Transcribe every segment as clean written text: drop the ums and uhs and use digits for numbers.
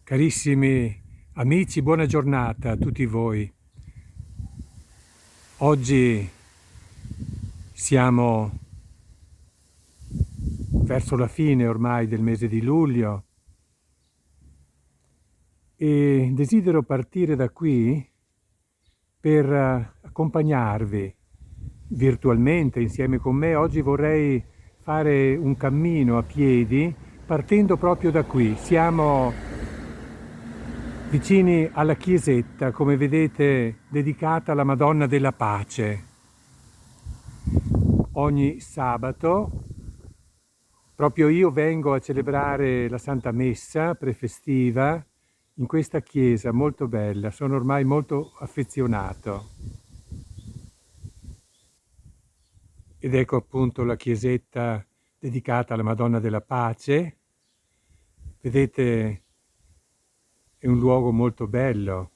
Carissimi amici, buona giornata a tutti voi. Oggi siamo verso la fine ormai del mese di luglio e desidero partire da qui per accompagnarvi virtualmente insieme con me. Oggi vorrei fare un cammino a piedi partendo proprio da qui. Siamo vicini alla chiesetta, come vedete, dedicata alla Madonna della Pace. Ogni sabato proprio io vengo a celebrare la Santa Messa prefestiva in questa chiesa molto bella. Sono ormai molto affezionato. Ed ecco appunto la chiesetta dedicata alla Madonna della Pace. Vedete, è un luogo molto bello.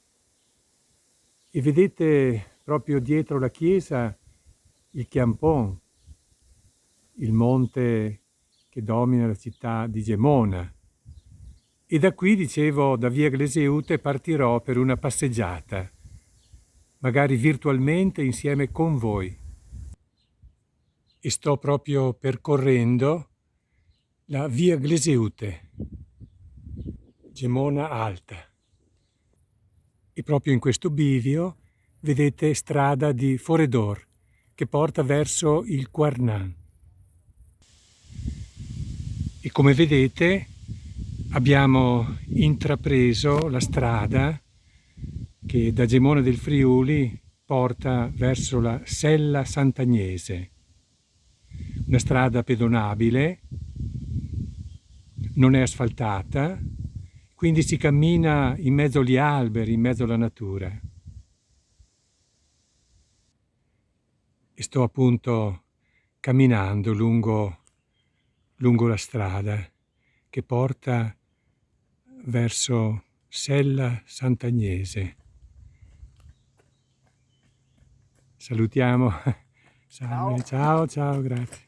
E vedete proprio dietro la chiesa il Chiampon, il monte che domina la città di Gemona. E da qui, dicevo, da via Gleseute partirò per una passeggiata, magari virtualmente insieme con voi. E sto proprio percorrendo la via Gleseute, Gemona Alta. E proprio in questo bivio vedete strada di Foredor che porta verso il Quarnan. E come vedete abbiamo intrapreso la strada che da Gemona del Friuli porta verso la Sella Sant'Agnese. Una strada pedonabile, non è asfaltata, quindi si cammina in mezzo agli alberi, in mezzo alla natura. E sto appunto camminando lungo la strada che porta verso Sella Sant'Agnese. Salutiamo. Salve, ciao, ciao, grazie.